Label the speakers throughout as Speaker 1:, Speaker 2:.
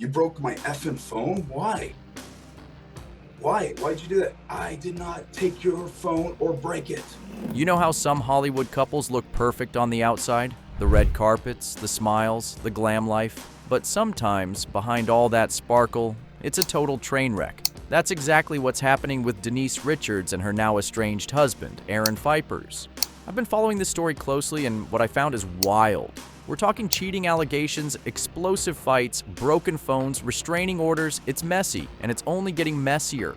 Speaker 1: You broke my effing phone? Why? Why? Why'd you do that? I did not take your phone or break it.
Speaker 2: You know how some Hollywood couples look perfect on the outside? The red carpets, the smiles, the glam life. But sometimes, behind all that sparkle, it's a total train wreck. That's exactly what's happening with Denise Richards and her now estranged husband, Aaron Phypers. I've been following this story closely, and what I found is wild. We're talking cheating allegations, explosive fights, broken phones, restraining orders. It's messy, and it's only getting messier.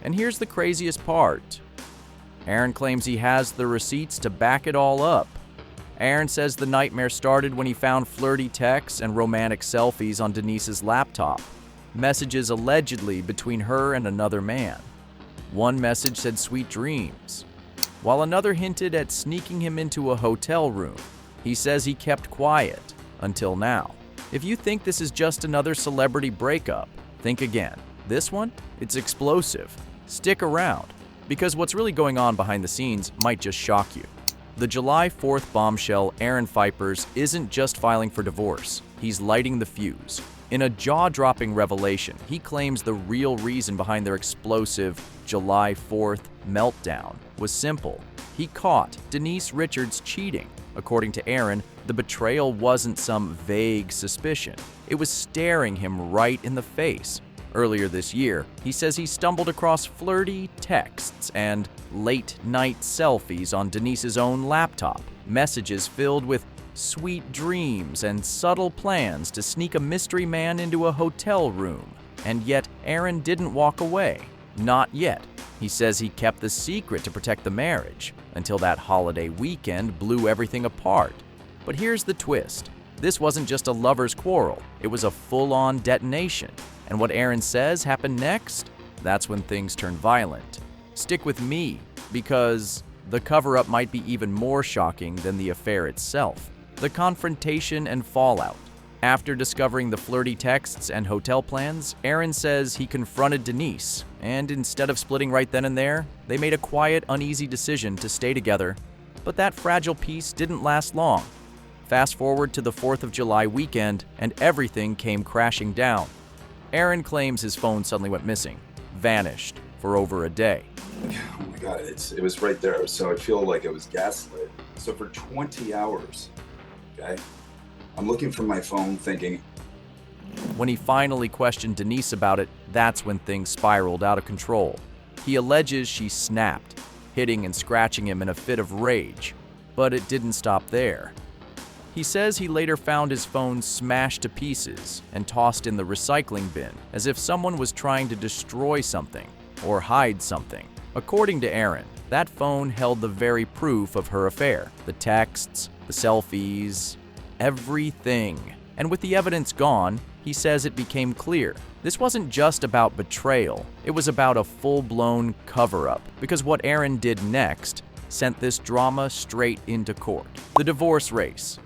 Speaker 2: And here's the craziest part. Aaron claims he has the receipts to back it all up. Aaron says the nightmare started when he found flirty texts and romantic selfies on Denise's laptop. Messages allegedly between her and another man. One message said sweet dreams, while another hinted at sneaking him into a hotel room. He says he kept quiet until now. If you think this is just another celebrity breakup, think again. This one? It's explosive. Stick around, because what's really going on behind the scenes might just shock you. The July 4th bombshell, Aaron Phypers, isn't just filing for divorce. He's lighting the fuse. In a jaw-dropping revelation, he claims the real reason behind their explosive July 4th meltdown was simple. He caught Denise Richards cheating. According to Aaron, the betrayal wasn't some vague suspicion. It was staring him right in the face. Earlier this year, he says he stumbled across flirty texts and late-night selfies on Denise's own laptop, messages filled with sweet dreams and subtle plans to sneak a mystery man into a hotel room. And yet, Aaron didn't walk away. Not yet. He says he kept the secret to protect the marriage, until that holiday weekend blew everything apart. But here's the twist. This wasn't just a lover's quarrel, it was a full-on detonation. And what Aaron says happened next? That's when things turn violent. Stick with me, because the cover-up might be even more shocking than the affair itself. The confrontation and fallout. After discovering the flirty texts and hotel plans, Aaron says he confronted Denise, and instead of splitting right then and there, they made a quiet, uneasy decision to stay together. But that fragile peace didn't last long. Fast forward to the 4th of July weekend, and everything came crashing down. Aaron claims his phone suddenly went missing, vanished for over a day.
Speaker 1: Oh my God, it was right there. So I feel like it was gaslit. So for 20 hours, okay, I'm looking for my phone thinking.
Speaker 2: When he finally questioned Denise about it, that's when things spiraled out of control. He alleges she snapped, hitting and scratching him in a fit of rage. But it didn't stop there. He says he later found his phone smashed to pieces and tossed in the recycling bin, as if someone was trying to destroy something or hide something. According to Aaron, that phone held the very proof of her affair. The texts, the selfies, everything. And with the evidence gone, he says it became clear. This wasn't just about betrayal. It was about a full-blown cover-up, because what Aaron did next sent this drama straight into court. The divorce race.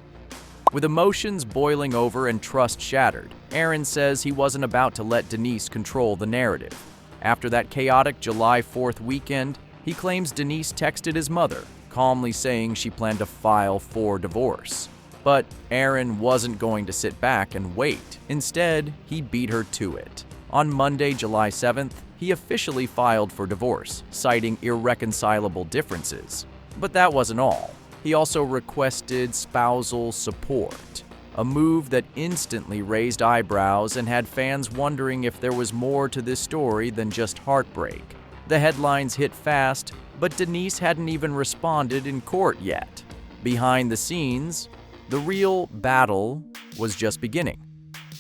Speaker 2: With emotions boiling over and trust shattered, Aaron says he wasn't about to let Denise control the narrative. After that chaotic July 4th weekend, he claims Denise texted his mother, calmly saying she planned to file for divorce. But Aaron wasn't going to sit back and wait. Instead, he beat her to it. On Monday, July 7th, he officially filed for divorce, citing irreconcilable differences. But that wasn't all. He also requested spousal support, a move that instantly raised eyebrows and had fans wondering if there was more to this story than just heartbreak. The headlines hit fast, but Denise hadn't even responded in court yet. Behind the scenes, the real battle was just beginning,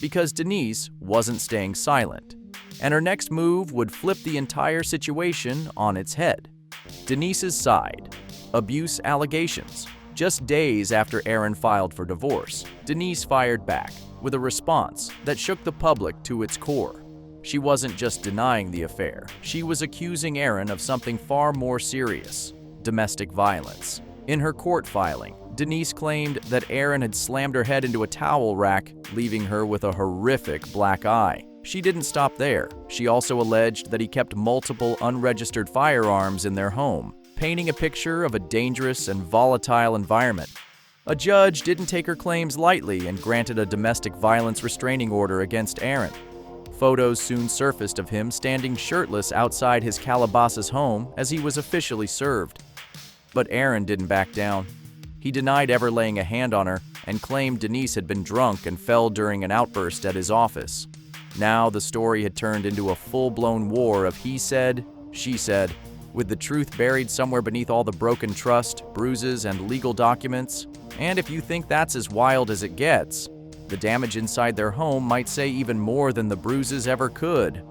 Speaker 2: because Denise wasn't staying silent, and her next move would flip the entire situation on its head. Denise's side. Abuse allegations. Just days after Aaron filed for divorce, Denise fired back with a response that shook the public to its core. She wasn't just denying the affair, she was accusing Aaron of something far more serious: domestic violence. In her court filing, Denise claimed that Aaron had slammed her head into a towel rack, leaving her with a horrific black eye. She didn't stop there. She also alleged that he kept multiple unregistered firearms in their home, painting a picture of a dangerous and volatile environment. A judge didn't take her claims lightly and granted a domestic violence restraining order against Aaron. Photos soon surfaced of him standing shirtless outside his Calabasas home as he was officially served. But Aaron didn't back down. He denied ever laying a hand on her and claimed Denise had been drunk and fell during an outburst at his office. Now the story had turned into a full-blown war of he said, she said, with the truth buried somewhere beneath all the broken trust, bruises, and legal documents. And if you think that's as wild as it gets, the damage inside their home might say even more than the bruises ever could.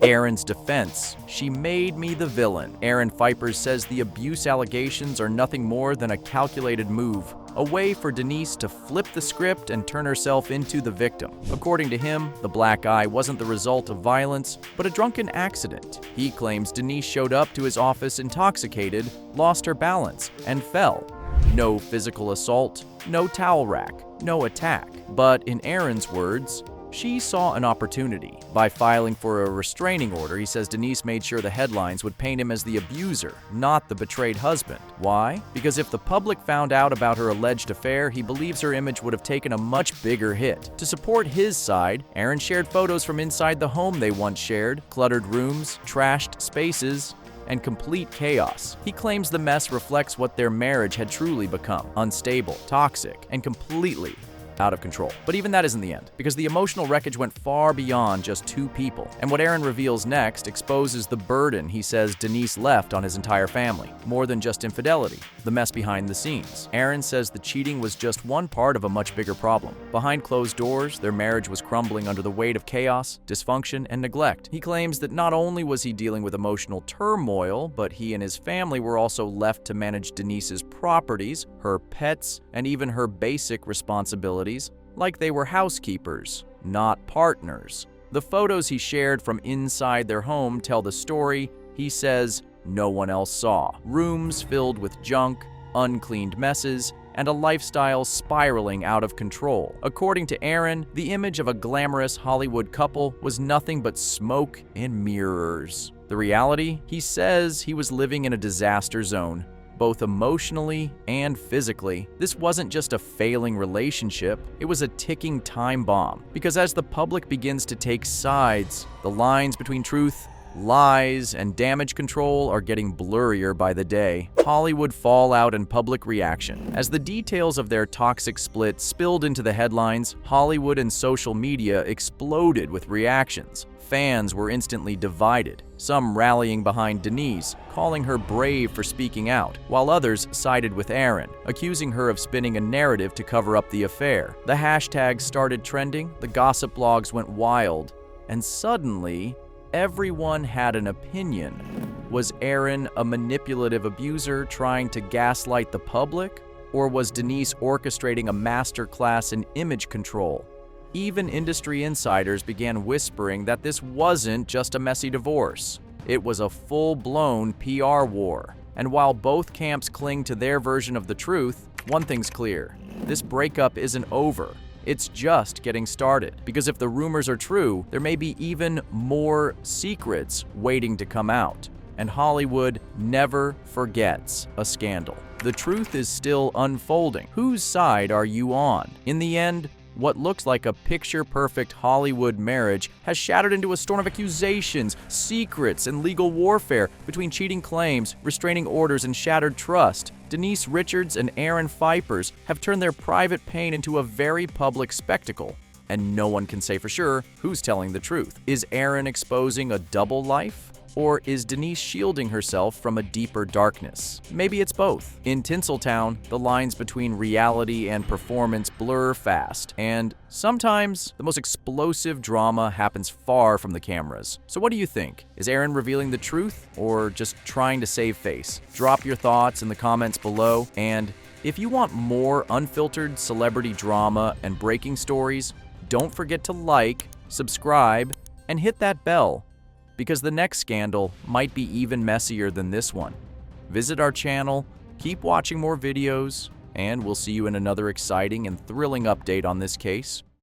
Speaker 2: Aaron's defense: she made me the villain. Aaron Phypers says the abuse allegations are nothing more than a calculated move, a way for Denise to flip the script and turn herself into the victim. According to him, the black eye wasn't the result of violence, but a drunken accident. He claims Denise showed up to his office intoxicated, lost her balance, and fell. No physical assault, no towel rack, no attack. But in Aaron's words, she saw an opportunity. By filing for a restraining order, he says Denise made sure the headlines would paint him as the abuser, not the betrayed husband. Why? Because if the public found out about her alleged affair, he believes her image would have taken a much bigger hit. To support his side, Aaron shared photos from inside the home they once shared: cluttered rooms, trashed spaces, and complete chaos. He claims the mess reflects what their marriage had truly become: unstable, toxic, and completely out of control. But even that isn't the end, because the emotional wreckage went far beyond just two people. And what Aaron reveals next exposes the burden he says Denise left on his entire family. More than just infidelity, the mess behind the scenes. Aaron says the cheating was just one part of a much bigger problem. Behind closed doors, their marriage was crumbling under the weight of chaos, dysfunction, and neglect. He claims that not only was he dealing with emotional turmoil, but he and his family were also left to manage Denise's properties, her pets, and even her basic responsibilities, like they were housekeepers, not partners. The photos he shared from inside their home tell the story he says no one else saw. Rooms filled with junk, uncleaned messes, and a lifestyle spiraling out of control. According to Aaron, the image of a glamorous Hollywood couple was nothing but smoke and mirrors. The reality? He says he was living in a disaster zone, both emotionally and physically. This wasn't just a failing relationship, it was a ticking time bomb. Because as the public begins to take sides, the lines between truth, lies, and damage control are getting blurrier by the day. Hollywood fallout and public reaction. As the details of their toxic split spilled into the headlines, Hollywood and social media exploded with reactions. Fans were instantly divided, some rallying behind Denise, calling her brave for speaking out, while others sided with Aaron, accusing her of spinning a narrative to cover up the affair. The hashtags started trending, the gossip blogs went wild, and suddenly, everyone had an opinion. Was Aaron a manipulative abuser trying to gaslight the public? Or was Denise orchestrating a masterclass in image control? Even industry insiders began whispering that this wasn't just a messy divorce. It was a full-blown PR war. And while both camps cling to their version of the truth, one thing's clear: this breakup isn't over. It's just getting started. Because if the rumors are true, there may be even more secrets waiting to come out. And Hollywood never forgets a scandal. The truth is still unfolding. Whose side are you on? In the end, what looks like a picture-perfect Hollywood marriage has shattered into a storm of accusations, secrets, and legal warfare between cheating claims, restraining orders, and shattered trust. Denise Richards and Aaron Phypers have turned their private pain into a very public spectacle, and no one can say for sure who's telling the truth. Is Aaron exposing a double life? Or is Denise shielding herself from a deeper darkness? Maybe it's both. In Tinseltown, the lines between reality and performance blur fast, and sometimes the most explosive drama happens far from the cameras. So what do you think? Is Aaron revealing the truth, or just trying to save face? Drop your thoughts in the comments below, and if you want more unfiltered celebrity drama and breaking stories, don't forget to like, subscribe, and hit that bell, because the next scandal might be even messier than this one. Visit our channel, keep watching more videos, and we'll see you in another exciting and thrilling update on this case